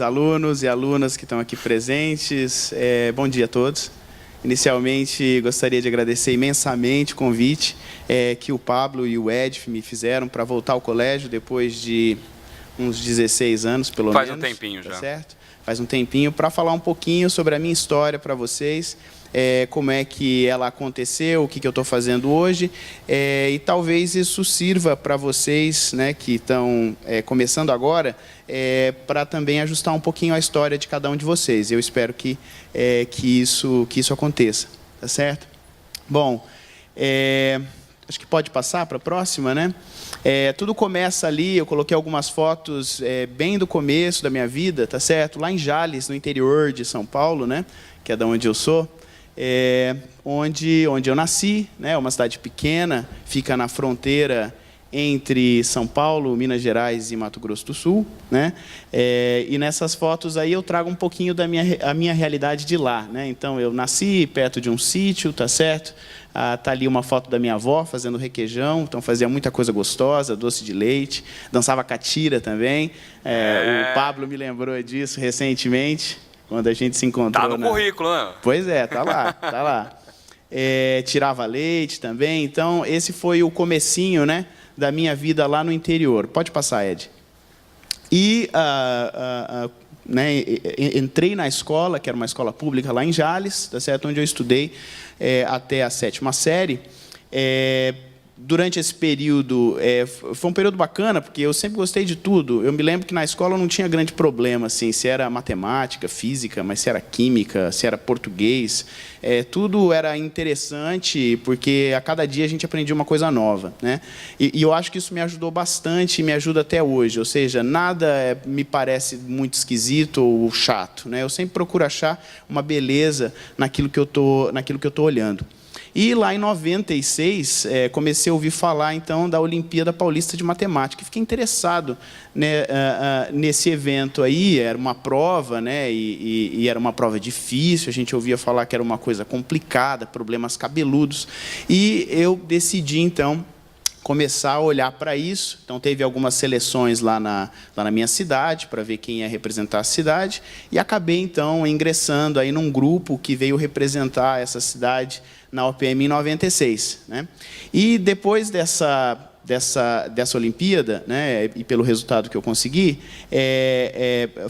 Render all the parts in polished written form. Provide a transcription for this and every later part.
alunos e alunas que estão aqui presentes. Bom dia a todos. Inicialmente, gostaria de agradecer imensamente o convite que o Pablo e o Edf me fizeram para voltar ao colégio depois de uns 16 anos, pelo menos. Faz um tempinho já. Certo? Faz um tempinho, para falar um pouquinho sobre a minha história para vocês, como é que ela aconteceu, o que eu estou fazendo hoje, e talvez isso sirva para vocês, né, que estão começando agora, para também ajustar um pouquinho a história de cada um de vocês. Eu espero que isso aconteça, tá certo? Bom, acho que pode passar para a próxima, né? Tudo começa ali, eu coloquei algumas fotos bem do começo da minha vida, tá certo? Lá em Jales, no interior de São Paulo, né? Que é da onde eu sou. Onde eu nasci, né? Uma cidade pequena, fica na fronteira entre São Paulo, Minas Gerais e Mato Grosso do Sul, né? E nessas fotos aí eu trago um pouquinho da minha realidade de lá, né? Então eu nasci perto de um sítio, tá certo? Tá ali uma foto da minha avó fazendo requeijão, então fazia muita coisa gostosa, doce de leite, dançava catira também. O Pablo me lembrou disso recentemente, quando a gente se encontrou. Tá no currículo, né? Pois é, tá lá, tá lá. Tirava leite também, então esse foi o comecinho, né, da minha vida lá no interior. Pode passar, Ed. E né, entrei na escola, que era uma escola pública lá em Jales, tá certo? Onde eu estudei até a 7ª série. Durante esse período, foi um período bacana, porque eu sempre gostei de tudo. Eu me lembro que na escola não tinha grande problema, assim, se era matemática, física, mas se era química, se era português. Tudo era interessante, porque a cada dia a gente aprendia uma coisa nova, né? E eu acho que isso me ajudou bastante e me ajuda até hoje. Ou seja, nada me parece muito esquisito ou chato, né? Eu sempre procuro achar uma beleza naquilo que eu tô olhando. E lá em 96, comecei a ouvir falar, então, da Olimpíada Paulista de Matemática. Fiquei interessado, né, nesse evento aí. Era uma prova, né, e era uma prova difícil. A gente ouvia falar que era uma coisa complicada, problemas cabeludos. E eu decidi, então, começar a olhar para isso. Então, teve algumas seleções lá na minha cidade, para ver quem ia representar a cidade. E acabei, então, ingressando aí num grupo que veio representar essa cidade na OPM em 96, né? E depois dessa Olimpíada, né, e pelo resultado que eu consegui,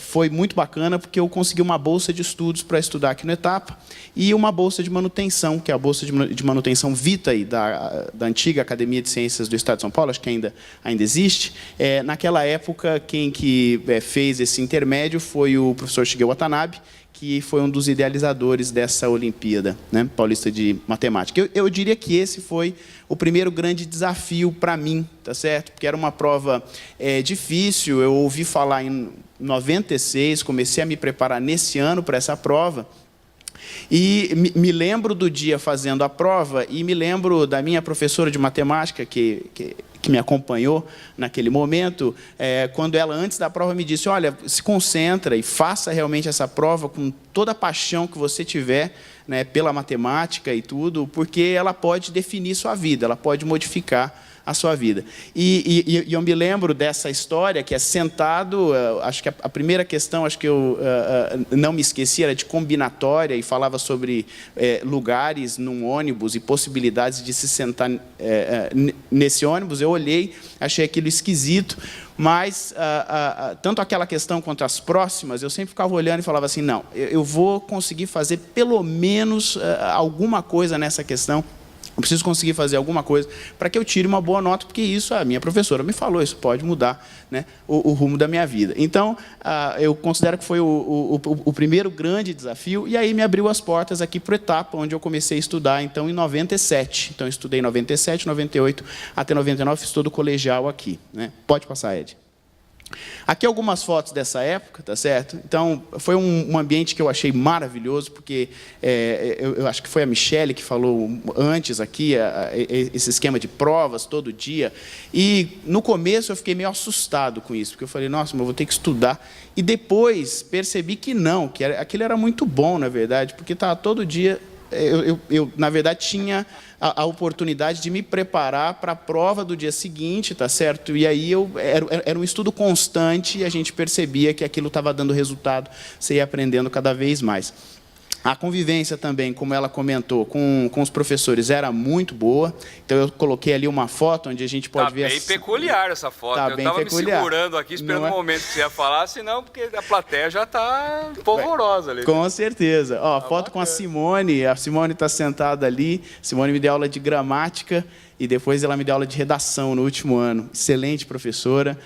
foi muito bacana, porque eu consegui uma bolsa de estudos para estudar aqui no Etapa e uma bolsa de manutenção, que é a bolsa de manutenção Vitae, da antiga Academia de Ciências do Estado de São Paulo, acho que ainda existe. Naquela época, quem fez esse intermédio foi o professor Shigeo Watanabe, que foi um dos idealizadores dessa Olimpíada, né, Paulista de Matemática. Eu diria que esse foi o primeiro grande desafio para mim, tá certo? Porque era uma prova difícil. Eu ouvi falar em 96, comecei a me preparar nesse ano para essa prova. E me lembro do dia fazendo a prova e me lembro da minha professora de matemática, que me acompanhou naquele momento, quando ela, antes da prova, me disse: olha, se concentra e faça realmente essa prova com toda a paixão que você tiver, né, pela matemática e tudo, porque ela pode definir sua vida, ela pode modificar a sua vida. E eu me lembro dessa história, que é sentado, acho que a primeira questão, acho que eu não me esqueci, era de combinatória, e falava sobre lugares num ônibus e possibilidades de se sentar nesse ônibus. Eu olhei, achei aquilo esquisito, mas tanto aquela questão quanto as próximas, eu sempre ficava olhando e falava assim: não, eu vou conseguir fazer pelo menos alguma coisa nessa questão. Eu preciso conseguir fazer alguma coisa para que eu tire uma boa nota, porque isso, a minha professora me falou, isso pode mudar, né, o rumo da minha vida. Então, eu considero que foi o primeiro grande desafio, e aí me abriu as portas aqui para o Etapa, onde eu comecei a estudar, então, em 97. Então, eu estudei em 97, 98, até 99, fiz todo o colegial aqui, né? Pode passar, Ed. Aqui algumas fotos dessa época, tá certo? Então, foi um ambiente que eu achei maravilhoso, porque eu acho que foi a Michele que falou antes aqui, esse esquema de provas todo dia. E, no começo, eu fiquei meio assustado com isso, porque eu falei: nossa, mas eu vou ter que estudar. E depois percebi que não, que aquilo era muito bom, na verdade, porque estava todo dia na verdade, tinha a oportunidade de me preparar para a prova do dia seguinte, tá certo? E aí era um estudo constante e a gente percebia que aquilo estava dando resultado, você ia aprendendo cada vez mais. A convivência também, como ela comentou, com os professores era muito boa. Então, eu coloquei ali uma foto onde a gente pode ver... Está bem peculiar essa foto. Tá eu estava me segurando aqui, esperando o momento que você ia falar, senão, porque a plateia já está polvorosa ali. Com certeza. Ó, foto bacana. com a Simone está sentada ali. Simone me deu aula de gramática e depois ela me deu aula de redação no último ano. Excelente professora.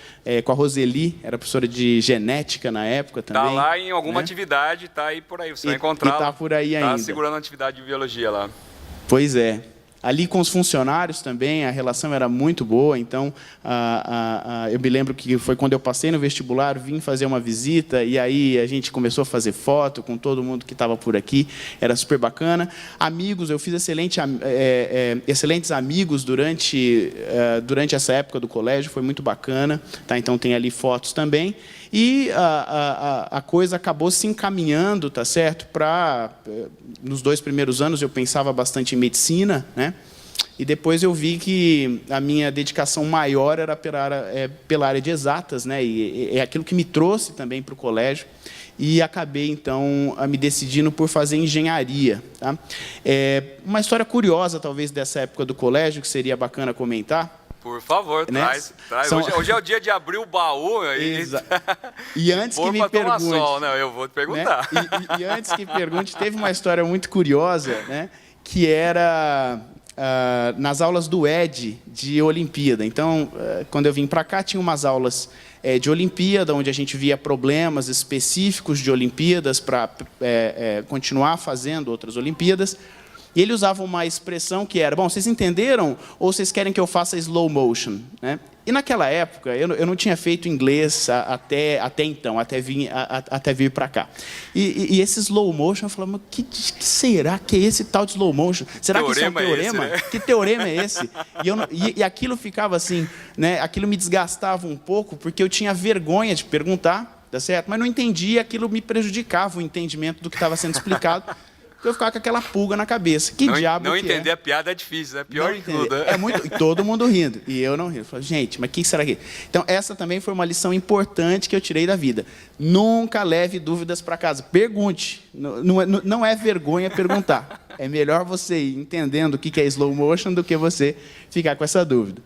Com a Roseli, era professora de genética na época também. Está lá em alguma atividade, está aí por aí, você vai encontrar. Está por aí ainda. Está segurando a atividade de biologia lá. Pois é. Ali com os funcionários também, a relação era muito boa, então eu me lembro que foi quando eu passei no vestibular, vim fazer uma visita, e aí a gente começou a fazer foto com todo mundo que estava por aqui, era super bacana. Amigos, eu fiz excelentes amigos durante essa época do colégio, foi muito bacana, tá? Então tem ali fotos também. E a coisa acabou se encaminhando, tá certo? Nos 2 primeiros anos eu pensava bastante em medicina, né? E depois eu vi que a minha dedicação maior era pela área de exatas, né? E é aquilo que me trouxe também para o colégio. E acabei, então, me decidindo por fazer engenharia. Tá? Uma história curiosa, talvez, dessa época do colégio, que seria bacana comentar. Por favor, né? traz. Hoje é o dia de abrir o baú. E antes que me pergunte... Não, eu vou te perguntar. Né? E antes que pergunte, teve uma história muito curiosa, né? Que era nas aulas do ED de Olimpíada. Então, quando eu vim para cá, tinha umas aulas de Olimpíada, onde a gente via problemas específicos de Olimpíadas para continuar fazendo outras Olimpíadas. E ele usava uma expressão que era, bom, vocês entenderam ou vocês querem que eu faça slow motion? Né? E naquela época, eu não tinha feito inglês até então, até vir para cá. E esse slow motion, eu falava, mas que será que é esse tal de slow motion? Será que isso é um teorema? Esse, né? Que teorema é esse? E aquilo ficava assim, né? Aquilo me desgastava um pouco, porque eu tinha vergonha de perguntar, tá certo? Mas não entendia, aquilo me prejudicava o entendimento do que estava sendo explicado. Eu ficava com aquela pulga na cabeça. Não entender a piada é difícil, né? Pior de tudo. E todo mundo rindo. E eu não rindo. Eu falei, gente, mas o que será que... Então, essa também foi uma lição importante que eu tirei da vida. Nunca leve dúvidas para casa. Pergunte. Não é vergonha perguntar. É melhor você ir entendendo o que é slow motion do que você ficar com essa dúvida.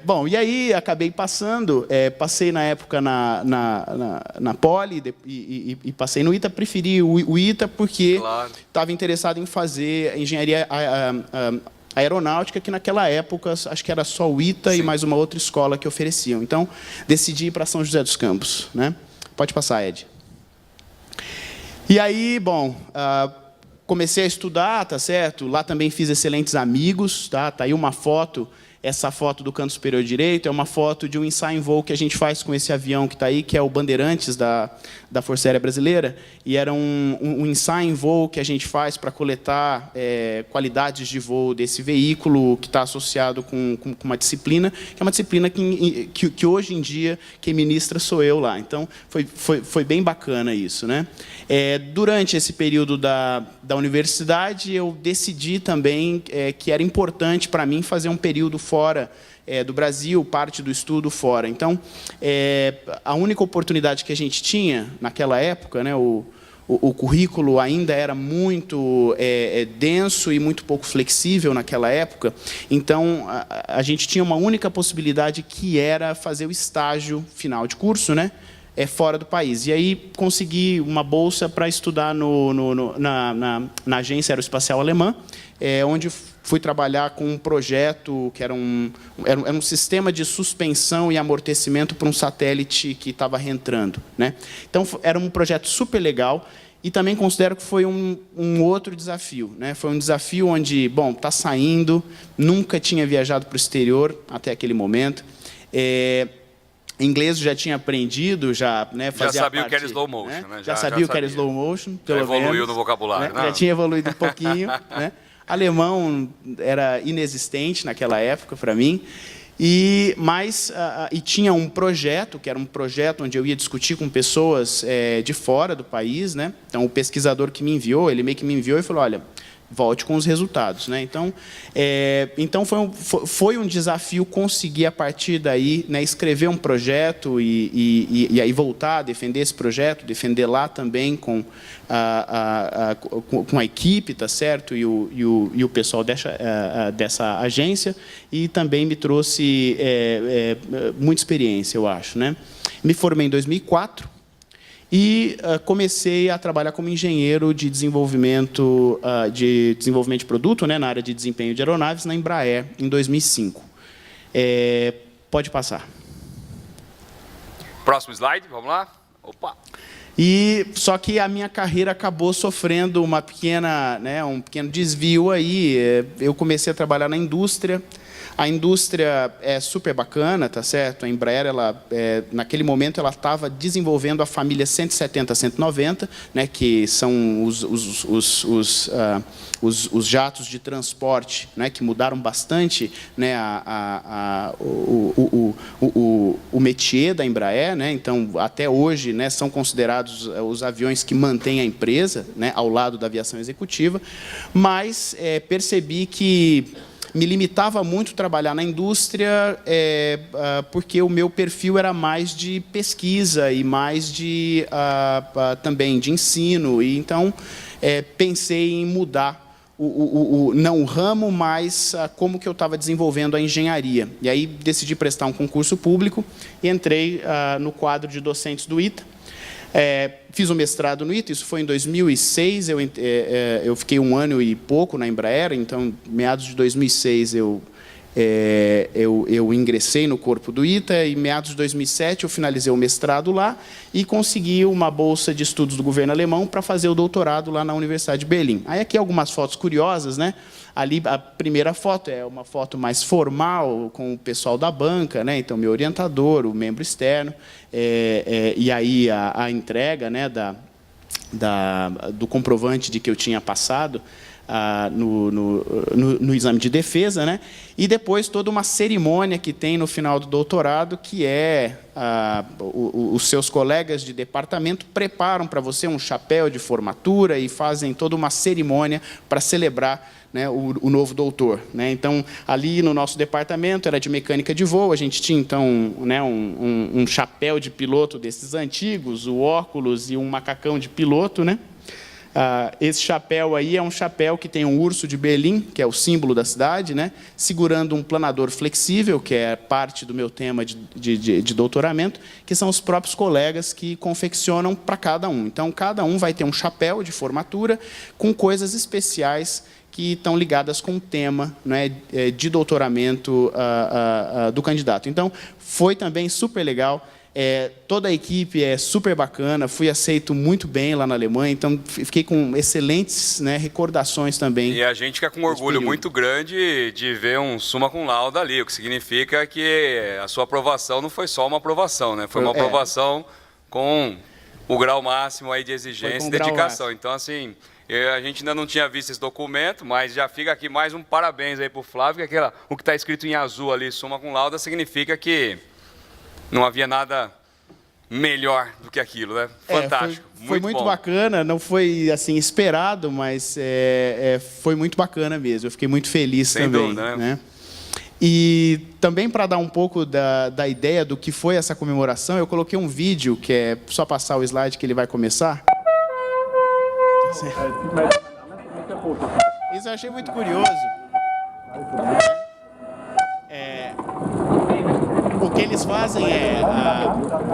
Bom, e aí acabei passando, passei na época na Poli e passei no ITA, preferi o ITA porque estava interessado em fazer engenharia aeronáutica, que naquela época acho que era só o ITA e mais uma outra escola que ofereciam. Então, decidi ir para São José dos Campos. Né? Pode passar, Ed. E aí, bom... comecei a estudar, tá certo? Lá também fiz excelentes amigos, tá? Tá aí uma foto, essa foto do canto superior direito é uma foto de um ensaio em voo que a gente faz com esse avião que está aí, que é o Bandeirantes da Força Aérea Brasileira, e era um ensaio em voo que a gente faz para coletar qualidades de voo desse veículo que está associado com uma disciplina, que é uma disciplina que hoje em dia quem ministra sou eu lá. Então, foi bem bacana isso, né? Durante esse período da universidade, eu decidi também que era importante para mim fazer um período fora do Brasil, parte do estudo fora. Então, a única oportunidade que a gente tinha naquela época, né, o currículo ainda era muito denso e muito pouco flexível naquela época, então a gente tinha uma única possibilidade que era fazer o estágio final de curso, né? Fora do país. E aí consegui uma bolsa para estudar na Agência Aeroespacial Alemã, onde fui trabalhar com um projeto que era um sistema de suspensão e amortecimento para um satélite que estava reentrando, né? Então, era um projeto super legal e também considero que foi um outro desafio, né? Foi um desafio onde, bom, está saindo, nunca tinha viajado para o exterior até aquele momento, inglês já tinha aprendido, né, já sabia o que era slow motion, né? Já sabia o que era slow motion, pelo menos. Evoluiu no vocabulário, né? Já tinha evoluído um pouquinho, né? Alemão era inexistente naquela época para mim. E tinha um projeto, que era um projeto onde eu ia discutir com pessoas de fora do país, né? Então, o pesquisador que me enviou, ele meio que me enviou e falou, olha, volte com os resultados, né? Então foi um desafio conseguir, a partir daí, né, escrever um projeto e aí voltar a defender esse projeto, defender lá também com a equipe, tá certo? E o pessoal dessa agência, e também me trouxe muita experiência, eu acho, né? Me formei em 2004, e comecei a trabalhar como engenheiro de desenvolvimento de produto, né, na área de desempenho de aeronaves, na Embraer, em 2005. Pode passar. Próximo slide, vamos lá. Opa! Só que a minha carreira acabou sofrendo um pequeno desvio aí. Eu comecei a trabalhar na indústria. A indústria é super bacana, tá certo? A Embraer, naquele momento, ela estava desenvolvendo a família 170, 190, né, que são os jatos de transporte, né, que mudaram bastante, né, o métier da Embraer, né? Então, até hoje, né, são considerados os aviões que mantêm a empresa, né, ao lado da aviação executiva, mas percebi que me limitava muito trabalhar na indústria, porque o meu perfil era mais de pesquisa e mais também de ensino. E então pensei em mudar não o ramo, mas como que eu estava desenvolvendo a engenharia. E aí decidi prestar um concurso público e entrei no quadro de docentes do ITA. Fiz o mestrado no ITA, isso foi em 2006, eu fiquei 1 ano e pouco na Embraer, então, meados de 2006, eu ingressei no corpo do ITA, e em meados de 2007 eu finalizei o mestrado lá e consegui uma bolsa de estudos do governo alemão para fazer o doutorado lá na Universidade de Berlim. Aí aqui algumas fotos curiosas, né? Ali a primeira foto é uma foto mais formal, com o pessoal da banca, né? Então, meu orientador, o membro externo, e aí a entrega, né, do comprovante de que eu tinha passado no exame de defesa, né? E depois toda uma cerimônia que tem no final do doutorado, que os seus colegas de departamento preparam para você um chapéu de formatura e fazem toda uma cerimônia para celebrar, né, o novo doutor, né? Então, ali no nosso departamento era de mecânica de voo, a gente tinha, então, né, um chapéu de piloto desses antigos, o óculos e um macacão de piloto, né? Esse chapéu aí é um chapéu que tem um urso de Berlim, que é o símbolo da cidade, né, segurando um planador flexível, que é parte do meu tema de doutoramento, que são os próprios colegas que confeccionam para cada um. Então, cada um vai ter um chapéu de formatura com coisas especiais que estão ligadas com o tema, né, de doutoramento do candidato. Então, foi também super legal. Toda a equipe é super bacana, fui aceito muito bem lá na Alemanha, então fiquei com excelentes, né, recordações também. E a gente fica com um orgulho muito grande de ver um summa cum laude ali, o que significa que a sua aprovação não foi só uma aprovação, né? Foi uma aprovação com o grau máximo aí de exigência e dedicação. Então, assim, a gente ainda não tinha visto esse documento, mas já fica aqui mais um parabéns aí para o Flávio, que o que está escrito em azul ali, summa cum laude, significa que não havia nada melhor do que aquilo, né? Fantástico. Foi muito bacana, não foi assim esperado, mas foi muito bacana mesmo. Eu fiquei muito feliz também. Sem dúvida, né? E também, para dar um pouco da ideia do que foi essa comemoração, eu coloquei um vídeo, que é só passar o slide que ele vai começar. Isso eu achei muito curioso. O que eles fazem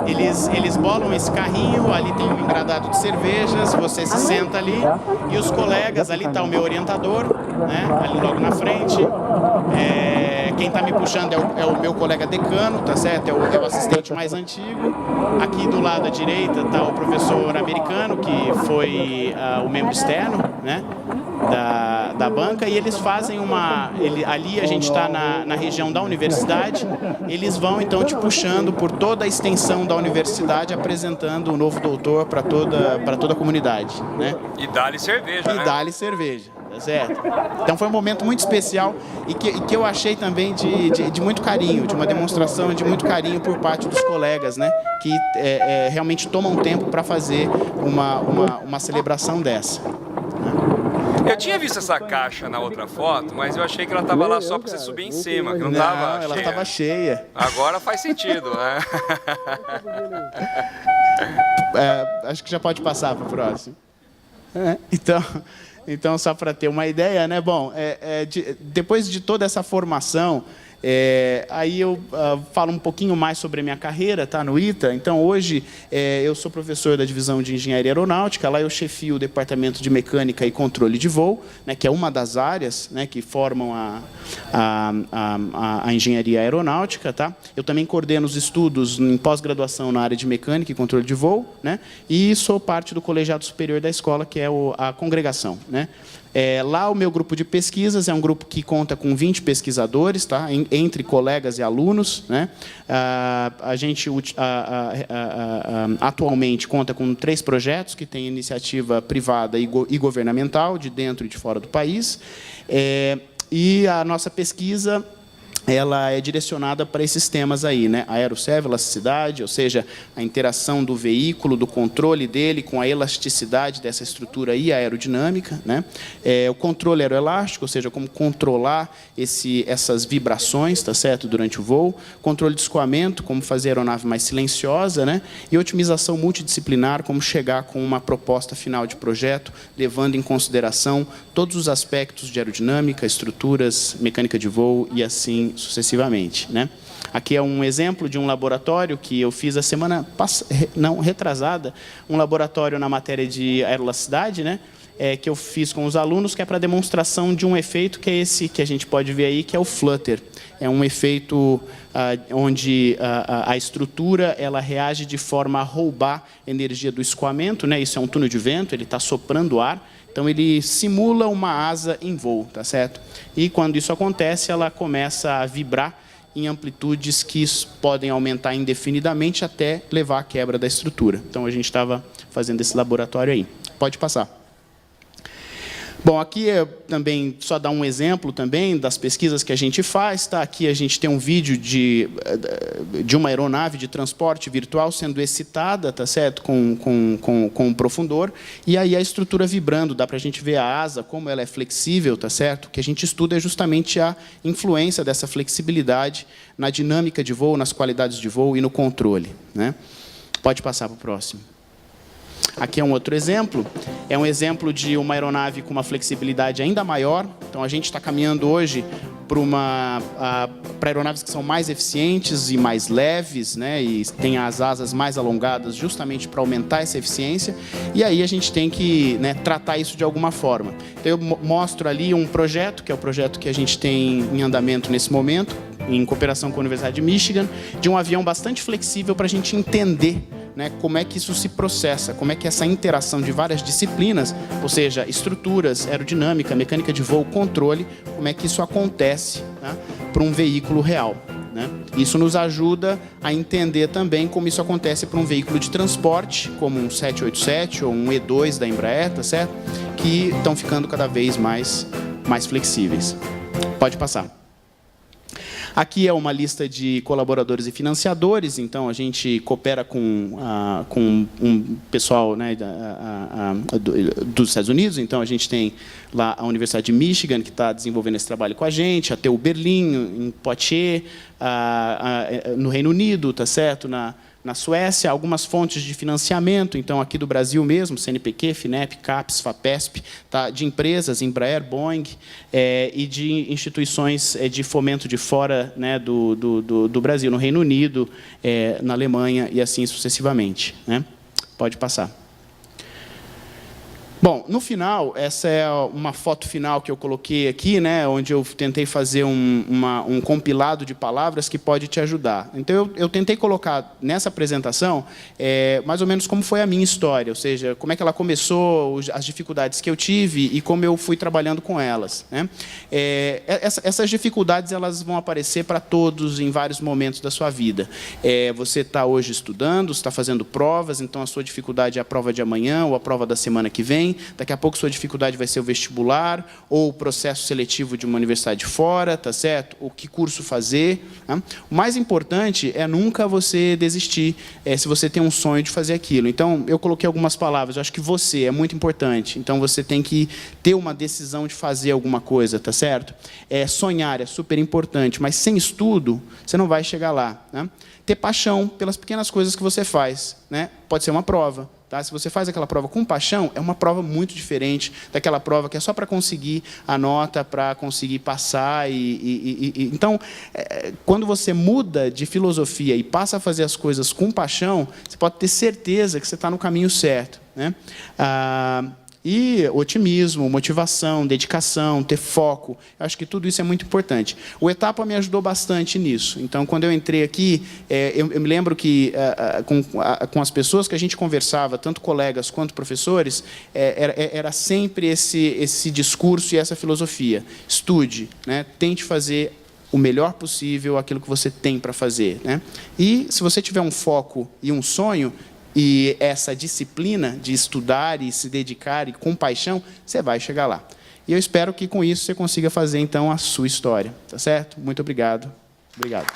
eles bolam esse carrinho, ali tem um engradado de cervejas, você se senta ali, e os colegas, ali está o meu orientador, né, ali logo na frente, quem está me puxando é o meu colega decano, tá certo? É o assistente mais antigo. Aqui do lado à direita está o professor americano, que foi o membro externo, né, da banca, e eles fazem ali a gente está na região da universidade, eles vão então te puxando por toda a extensão da universidade, apresentando o novo doutor para toda a comunidade, né? E dá-lhe cerveja, né? E dá-lhe cerveja, tá tá certo? Então foi um momento muito especial e que eu achei também de muito carinho, de uma demonstração de muito carinho por parte dos colegas, né? Que realmente tomam tempo para fazer uma celebração dessa. Eu tinha visto essa caixa na outra foto, mas eu achei que ela estava lá só para você subir em cima, que não estava cheia. Ela estava cheia. Agora faz sentido, né? Acho que já pode passar para o próximo. Então, só para ter uma ideia, né? Bom, depois de toda essa formação, aí eu falo um pouquinho mais sobre a minha carreira, tá, no ITA. Então, hoje, eu sou professor da divisão de Engenharia Aeronáutica. Lá eu chefio o Departamento de Mecânica e Controle de Voo, né, que é uma das áreas, né, que formam a Engenharia Aeronáutica. Tá? Eu também coordeno os estudos em pós-graduação na área de Mecânica e Controle de Voo, né, e sou parte do colegiado superior da escola, que é a congregação, né? Lá o meu grupo de pesquisas é um grupo que conta com 20 pesquisadores, tá? Entre colegas e alunos, né? A gente atualmente conta com 3 projetos que têm iniciativa privada e governamental, de dentro e de fora do país. E a nossa pesquisa ela é direcionada para esses temas aí, né? Aeroservo, elasticidade, ou seja, a interação do veículo, do controle dele com a elasticidade dessa estrutura e a aerodinâmica, né? O controle aeroelástico, ou seja, como controlar essas vibrações, tá certo, durante o voo. Controle de escoamento, como fazer a aeronave mais silenciosa, né? E otimização multidisciplinar, como chegar com uma proposta final de projeto, levando em consideração todos os aspectos de aerodinâmica, estruturas, mecânica de voo e assim sucessivamente, né? Aqui é um exemplo de um laboratório que eu fiz a semana retrasada, um laboratório na matéria de aerolasticidade, né? Que eu fiz com os alunos, que é para demonstração de um efeito que é esse que a gente pode ver aí, que é o flutter. É um efeito onde a estrutura ela reage de forma a roubar energia do escoamento, né? Isso é um túnel de vento, ele está soprando ar. Então, ele simula uma asa em voo, tá certo? E, quando isso acontece, ela começa a vibrar em amplitudes que podem aumentar indefinidamente até levar à quebra da estrutura. Então, a gente estava fazendo esse laboratório aí. Pode passar. Bom, aqui também só dar um exemplo também das pesquisas que a gente faz. Tá? Aqui a gente tem um vídeo de uma aeronave de transporte virtual sendo excitada, tá certo? Com um profundor. E aí a estrutura vibrando, dá para a gente ver a asa, como ela é flexível, tá certo? O que a gente estuda é justamente a influência dessa flexibilidade na dinâmica de voo, nas qualidades de voo e no controle, né? Pode passar para o próximo. Aqui é um outro exemplo, é um exemplo de uma aeronave com uma flexibilidade ainda maior. Então, a gente está caminhando hoje para aeronaves que são mais eficientes e mais leves, né? E tem as asas mais alongadas justamente para aumentar essa eficiência. E aí a gente tem que, né, tratar isso de alguma forma. Então, eu mostro ali um projeto, que é o projeto que a gente tem em andamento nesse momento, em cooperação com a Universidade de Michigan, de um avião bastante flexível para a gente entender, né, como é que isso se processa, como é que essa interação de várias disciplinas, ou seja, estruturas, aerodinâmica, mecânica de voo, controle, como é que isso acontece, né, para um veículo real, né? Isso nos ajuda a entender também como isso acontece para um veículo de transporte, como um 787 ou um E2 da Embraer, tá certo? Que estão ficando cada vez mais flexíveis. Pode passar. Aqui é uma lista de colaboradores e financiadores. Então, a gente coopera com um pessoal, né, dos Estados Unidos. Então, a gente tem lá a Universidade de Michigan, que está desenvolvendo esse trabalho com a gente, a TU Berlim, em Poitiers, no Reino Unido, tá certo? Na Suécia, algumas fontes de financiamento, então aqui do Brasil mesmo, CNPq, FINEP, CAPES, FAPESP, tá, de empresas, Embraer, Boeing, e de instituições de fomento de fora, né, do Brasil, no Reino Unido, na Alemanha e assim sucessivamente, né? Pode passar. Bom, no final, essa é uma foto final que eu coloquei aqui, né, onde eu tentei fazer um compilado de palavras que pode te ajudar. Então, eu tentei colocar nessa apresentação mais ou menos como foi a minha história, ou seja, como é que ela começou, as dificuldades que eu tive e como eu fui trabalhando com elas, né? Essas dificuldades elas vão aparecer para todos em vários momentos da sua vida. Você está hoje estudando, está fazendo provas, então a sua dificuldade é a prova de amanhã ou a prova da semana que vem. Enem, daqui a pouco sua dificuldade vai ser o vestibular, ou o processo seletivo de uma universidade fora, tá certo? O que curso fazer. Né? O mais importante é nunca você desistir, se você tem um sonho de fazer aquilo. Então, eu coloquei algumas palavras, eu acho que você é muito importante, então você tem que ter uma decisão de fazer alguma coisa, tá certo? Sonhar é super importante, mas sem estudo, você não vai chegar lá. Né? Ter paixão pelas pequenas coisas que você faz. Né? Pode ser uma prova. Tá? Se você faz aquela prova com paixão, é uma prova muito diferente daquela prova que é só para conseguir a nota, para conseguir passar. Então, quando você muda de filosofia e passa a fazer as coisas com paixão, você pode ter certeza que você está no caminho certo. Né? E otimismo, motivação, dedicação, ter foco. Eu acho que tudo isso é muito importante. O Etapa me ajudou bastante nisso. Então, quando eu entrei aqui, eu me lembro que, com as pessoas que a gente conversava, tanto colegas quanto professores, era sempre esse discurso e essa filosofia. Estude, né? Tente fazer o melhor possível aquilo que você tem para fazer. Né? E, se você tiver um foco e um sonho, e essa disciplina de estudar e se dedicar e com paixão, você vai chegar lá. E eu espero que com isso você consiga fazer, então, a sua história. Tá certo? Muito obrigado. Obrigado.